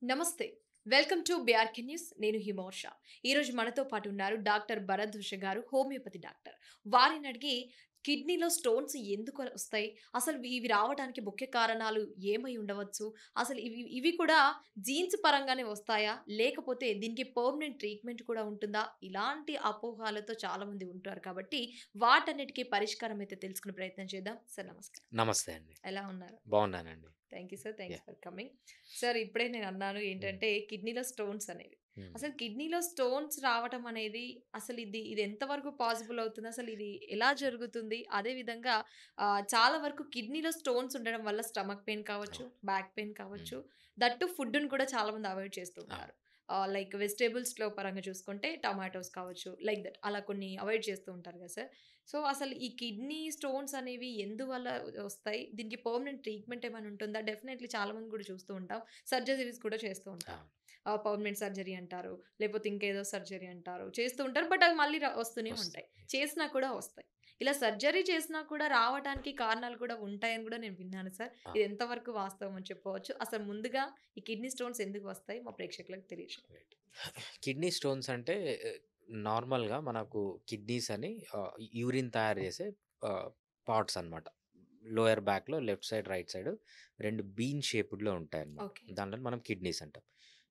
నమస్తే. Welcome to BRK news. నేను హిమోర్ష. ఈరోజు మనతో పాటు ఉన్నారు డాక్టర్ భరద్వాజ గారు, హోమియోపతి డాక్టర్. వారిని అడిగి కిడ్నీలో స్టోన్స్ ఎందుకు వస్తాయి? అసలు ఇవి రావడానికి ముఖ్య కారణాలు ఏమై ఉండవచ్చు? అసలు ఇవి కూడా జీన్స్ పరంగానే వస్తాయా? లేకపోతే దీనికి పర్మనెంట్ ట్రీట్మెంట్ కూడా ఉంటుందా? ఇలాంటి అపోహలతో చాలామంది ఉంటారు కాబట్టి వాటన్నిటికి పరిష్కారం అయితే తెలుసుకునే ప్రయత్నం చేద్దాం. సార్ నమస్కారం. నమస్తే అండి. ఎలా ఉన్నారు? బాగున్నానండి. Thank you sir. Thanks yeah! For coming. Sir ఇప్పుడే నేను అన్నాను హ్మ్. ఏంటంటే కిడ్నీలో స్టోన్స్ అనేవి. హ్మ్. అసలు కిడ్నీలో స్టోన్స్ రావటం అనేది అసలు ఇది ఎంతవరకు పాసిబుల్ అవుతుంది? అసలు ఇది ఎలా జరుగుతుంది? అదే విధంగా చాలా వరకు కిడ్నీలో స్టోన్స్ ఉండడం వల్ల స్టమక్ పెయిన్ కావచ్చు, అవును. బ్యాక్ పెయిన్ హ్మ్. కావచ్చు. దట్ టూ ఫుడ్‌ని కూడా చాలా మంది అవాయిడ్ చేస్తూ అవును. ఉంటారు. లైక్ వెజిటబుల్స్‌లో పరంగా చూసుకుంటే టొమాటోస్ కావచ్చు, లైక్ దట్ అలా కొన్ని అవాయిడ్ చేస్తూ ఉంటారు కదా సార్! సో, అసలు ఈ కిడ్నీ స్టోన్స్ అనేవి ఎందువల్ల వస్తాయి? దీనికి పర్మనెంట్ ట్రీట్మెంట్ ఏమైనా ఉంటుందా? డెఫినైట్‌లీ చాలామంది కూడా చూస్తూ ఉంటాం. సర్జరీస్ కూడా చేస్తూ ఉంటారు. అవును. పర్మనెంట్ సర్జరీ అంటారు. లేకపోతే ఇంకేదో సర్జరీ అంటారు. చేస్తూ ఉంటారు. బట్ అవి మళ్ళీ వస్తూనే ఉంటాయి. వస్తుంది. చేసినా కూడా వస్తాయి. ఇలా సర్జరీ చేసినా కూడా రావటానికి కారణాలు కూడా ఉంటాయని కూడా నేను విన్నాను సార్. ఇది అవును. ఎంతవరకు వాస్తవం అని చెప్పవచ్చు? అసలు ముందుగా ఈ కిడ్నీ స్టోన్స్ ఎందుకు వస్తాయి? మా ప్రేక్షకులకు తెలియజేయండి. రైట్. కిడ్నీ స్టోన్స్ అంటే నార్మల్‌గా మనకు కిడ్నీస్ అని యూరిన్ తయారు చేసే పార్ట్స్ అన్నమాట. లోయర్ బ్యాక్‌లో left side, right side 2 bean షేప్డ్‌లో ఉంటాయన్నమాట. ఓకే. దాంట్లని మనం కిడ్నీస్ అంటాం.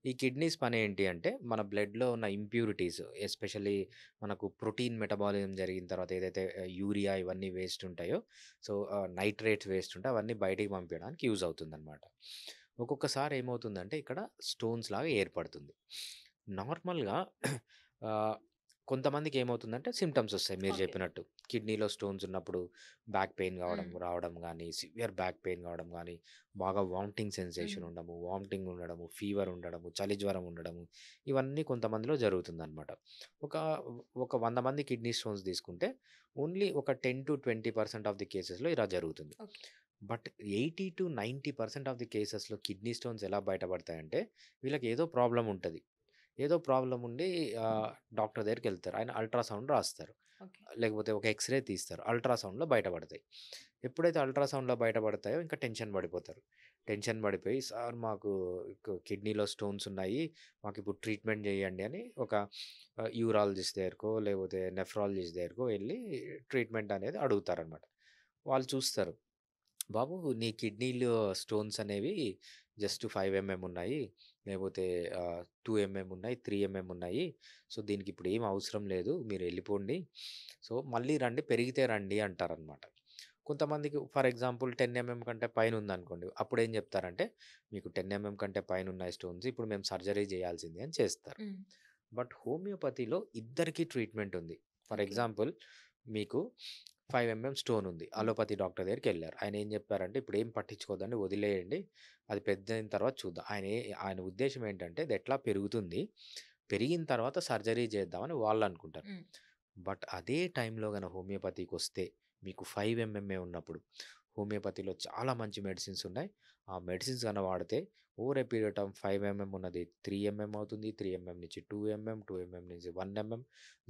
ఈ కిడ్నీస్ పనేంటి అంటే మన బ్లడ్‌లో ఉన్న ఇంప్యూరిటీస్ ఎస్పెషల్లీ మనకు ప్రోటీన్ మెటబాలిజం జరిగిన తర్వాత ఏదైతే యూరియా ఇవన్నీ వేస్ట్ ఉంటాయో సో, నైట్రేట్స్ వేస్ట్ ఉంటే అవన్నీ బయటికి పంపియడానికి యూజ్ అవుతుందన్నమాట. ఒక్కొక్కసారి ఏమవుతుందంటే ఇక్కడ స్టోన్స్ లాగా ఏర్పడుతుంది. నార్మల్‌గా ఆహ్, కొంతమందికి ఏమవుతుందంటే సింప్టమ్స్ ఒస్తాయి మీరు ఓకే. జెప్పినట్టు. కిడ్నీలో స్టోన్స్ ఉన్నప్పుడు బ్యాక్ పెయిన్ హ్మ్. రావడం గానీ, సివియర్ బ్యాక్ పెయిన్ కావడం గానీ, బాగా వామిటింగ్ హ్మ్. సెన్సేషన్ ఉండడము, వామిటింగ్ ఉండడము, ఫీవర్ ఉండడము, చలి జ్వరం ఉండడము, ఇవన్నీ కొంతమందిలో జరుగుతుందనమాట. ఒక ఒక 100 మంది కిడ్నీ స్టోన్స్ తీసుకుంటే ఓన్లీ ఒక 10-20% ఆఫ్ ది కేసెస్‌లో ఇలా జరుగుతుంది. ఓకే. బట్ 80-90% ఆఫ్ ది కేసెస్‌లో కిడ్నీ స్టోన్స్ ఎలా బయటపడతాయంటే వీళ్ళకి ఏదో ప్రాబ్లమ్ ఉంటది. ఏదో ప్రాబ్లమ్ ఉండి డాక్టర్ దగ్గరికెళ్తారు. ఆయన అల్ట్రాసౌండ్ రాస్తారు. ఓకే. లేకపోతే ఒక ఎక్స్‌రే తీస్తారు. అల్ట్రాసౌండ్‌లో బయటపడతాయి. ఎప్పుడైతే అల్ట్రాసౌండ్‌లో బయటపడతాయో ఇంకా టెన్షన్ పడిపోతారు. టెన్షన్ పడిపోయి సార్ మాకు కిడ్నీలో స్టోన్స్ ఉన్నాయి. మాకిప్పుడు ట్రీట్మెంట్ చేయండి అని ఒక యూరాలజిస్ట్ దగ్గరకో లేకపోతే నెఫ్రాలజిస్ట్ దగ్గరకో ఎళ్లి ట్రీట్మెంట్ అనేది అడుగుతారనమాట. వాళ్ళు చూస్తారు. బాబు నీ కిడ్నీలో స్టోన్స్ అనేవి జస్ట్ 5 ఉన్నాయి. లేకపోతే 2 ఉన్నాయి, 3 ఉన్నాయి. సో, దీనికిప్పుడు ఏం అవసరం లేదు. మీరెళ్ళిపోండి. సో, మళ్ళీ రండి పెరిగితే రండి అంటారనమాట. కొంతమందికి ఫర్ ఎగ్జాంపుల్ 10 కంటే పైనుందనుకోండి. అప్పుడేం జెప్తారంటే, మీకు 10 కంటే పైనున్నాయి స్టోన్స్. ఇప్పుడు మేము సర్జరీ జేయాల్సిందే అని చేస్తారు. హ్మ్. బట్ హోమియోపతిలో ఇద్దరికీ ట్రీట్మెంట్ ఉంది. For okay. ఎగ్జాంపుల్ మీకు 5 స్టోన్ ఉంది. హ్మ్. అలోపతి డాక్టర్ దగ్గరికెళ్లారు. ఆయన ఏం చెప్పారంటే, "ఇప్పుడేం పట్టించుకోవద్దండి వదిలేయండి. అది పెద్దయిన తర్వాత చూద్దాం." ఆయన ఉద్దేశ్యం ఏంటంటే, ఇది ఎట్లా పెరుగుతుంది. పెరిగిన తర్వాత సర్జరీ చేద్దామని వాళ్ళనుకుంటారు. హ్మ్. బట్ అదే టైంలో గన హోమియోపతికొస్తే మీకు 5 ఉన్నప్పుడు హోమియోపతిలో చాలా మంచి మెడిసిన్స్ ఉన్నాయి. ఆ మెడిసిన్స్ గన వాడితే ఓవర్ ఏ పీరియడ్ ఆఫ్ 5 ఉన్నది 3 అవుతుంది. 3 నుంచి 2 2 నుంచి 1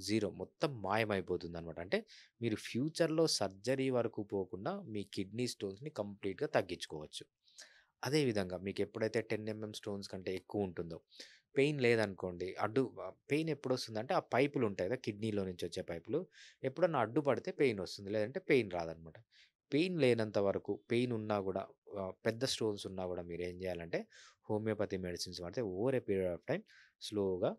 జీరో మొత్తం మాయమైపోతుందనమాట. అంటే మీరు ఫ్యూచర్‌లో సర్జరీ వరకు పోకుండా మీ కిడ్నీ స్టోన్స్‌ని కంప్లీట్‌గా తగ్గించుకోవచ్చు. అదే విధంగా మీకెప్పుడైతే 10 స్టోన్స్ కంటే ఎక్కువుంటుందో, పెయిన్ లేదనుకోండి, పెయిన్ ఎప్పుడొస్తుందంటే ఆ పైపులుంటాయి కదా! కిడ్నీలో నుంచి వచ్చే పైపులు, ఎప్పుడన్నా అడ్డుపడితే పెయినొస్తుంది. లేదంటే పెయిన్ రాదనమాట. పెయిన్ లేనంత వరకు పెయిన్ ఉన్నా గూడా పెద్ద స్టోన్స్ ఉన్నా గూడా మీరేం జేయాలంటే, హోమియోపతి మెడిసిన్స్ వాడితే over a period of time స్లోగా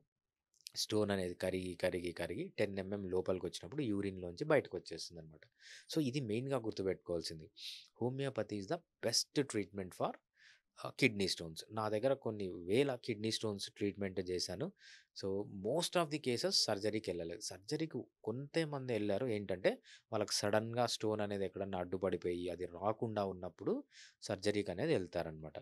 స్టోన్ అనేది కరిగి, కరిగి, కరిగి 10 లోపలికొచ్చినప్పుడు యూరిన్‌లోంచి బయటకొచ్చేస్తుందనమాట. సో, ఇది మెయిన్‌గా గుర్తుపెట్టుకోవాల్సింది. Homeopathy is the best treatment for kidney stones. నా దగ్గర కొన్ని వేల కిడ్నీ స్టోన్స్ ట్రీట్మెంట్ చేశాను. So, most of the cases సర్జరీకెళ్ళలేదు. సర్జరీకి కొంతమంది ఎళ్లారు. ఏంటంటే, వాళ్ళకి సడెన్‌గా స్టోన్ అనేది ఎక్కడన్నా అడ్డుపడిపోయి, అది రాకుండా ఉన్నప్పుడు సర్జరీకనేది ఎళ్తారనమాట.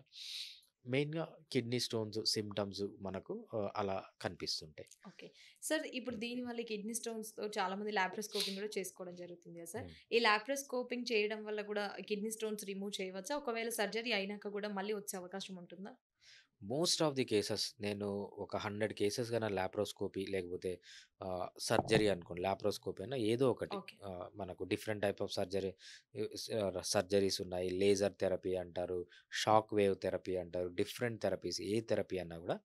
మెయిన్‌గా కిడ్నీ స్టోన్స్ సింప్టమ్స్ మనకు అలా కనిపిస్తుంటాయి. ఓకే. సార్ ఇప్పుడు హ్మ్. దీనివల్ల కిడ్నీ స్టోన్స్‌తో చాలామంది లాప్రోస్కోపింగ్ కూడా చేసుకోవడం జరుగుతుంది కదా సార్! హ్మ్. ఈ లాప్రోస్కోపింగ్ చేయడం వల్ల కూడా కిడ్నీ స్టోన్స్ రిమూవ్ చేయవచ్చా? ఒకవేళ సర్జరీ అయినాక కూడా మళ్ళీ వచ్చే అవకాశం ఉంటుందా? మోస్ట్ ఆఫ్ ది కేసెస్ నేను ఒక 100 కేసెస్ గాన లాప్రోస్కోపీ లేకపోతే సర్జరీ అనుకోండి. లాప్రోస్కోపీ అయినా ఏదో ఒకటి. ఓకే. మనకు డిఫరెంట్ టైప్ ఆఫ్ సర్జరీస్ ఉన్నాయి. లేజర్ థెరపీ అంటారు. షాక్ వేవ్ థెరపీ అంటారు. డిఫరెంట్ థెరపీస్ ఏ థెరపీ అన్నా గూడా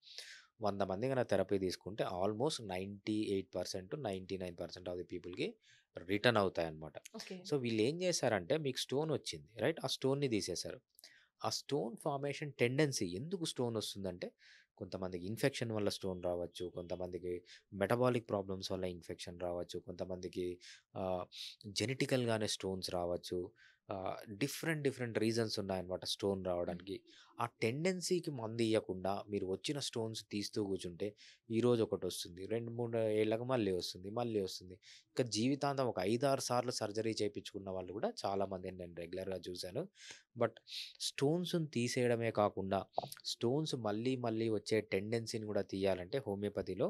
100 మంది గన థెరపీ తీసుకుంటే ఆల్మోస్ట్ 98% 99% ఆఫ్ ది పీపుల్‌కి రిటర్న్ అవుతాయన్నమాట. ఓకే. సో, వీళ్ళేం చేశారంటే మీకు స్టోన్ వచ్చింది. రైట్? ఆ స్టోన్‌ని తీసేశారు. ఆ స్టోన్ ఫార్మేషన్ టెండెన్సీ ఎందుకు స్టోన్ వస్తుందంటే, కొంతమందికి ఇన్ఫెక్షన్ వల్ల స్టోన్ రావచ్చు. కొంతమందికి మెటబాలిక్ ప్రాబ్లమ్స్ వల్ల ఇన్ఫెక్షన్ రావచ్చు. కొంతమందికి ఆహ్, జెనెటికల్‌గానే స్టోన్స్ రావచ్చు. డిఫరెంట్ డిఫరెంట్ రీజన్స్ ఉన్నాయన్నమాట స్టోన్ హ్మ్. రావడానికి. ఆ టెండెన్సీకి మందియ్యకుండా మీరు వచ్చిన స్టోన్స్ తీస్తూ కూర్చుంటే, ఈరోజు ఒకటొస్తుంది. 2, 3 ఏళ్ళకి మళ్ళీ వస్తుంది. మళ్ళీ వస్తుంది. ఇంకా జీవితాంతం ఒక 5, 6 సార్లు సర్జరీ చేపించుకున్న వాళ్ళు కూడా చాలామందిని నేను రెగ్యులర్‌గా చూసాను. బట్ స్టోన్స్‌ని తీసేయడమే కాకుండా, స్టోన్స్ మళ్ళీ మళ్ళీ వచ్చే టెండెన్సీని కూడా తీయాలంటే హోమియోపతిలో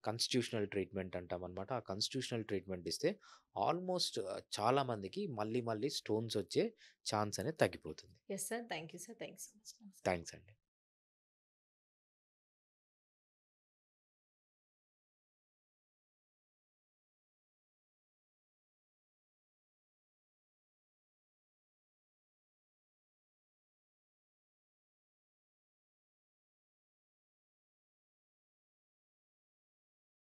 కాన్స్టిట్యూషనల్ ట్రీట్మెంట్ అంటామనమాట. ఆ కాన్స్టిట్యూషనల్ ట్రీట్మెంట్ ఇస్తే ఆల్మోస్ట్ చాలా మందికి మళ్ళీ మళ్ళీ స్టోన్స్ వచ్చే ఛాన్స్ అనేది తగ్గిపోతుంది. Yes sir. Thank you sir. Thank you so much. నమస్తే. థాంక్స్ అండి.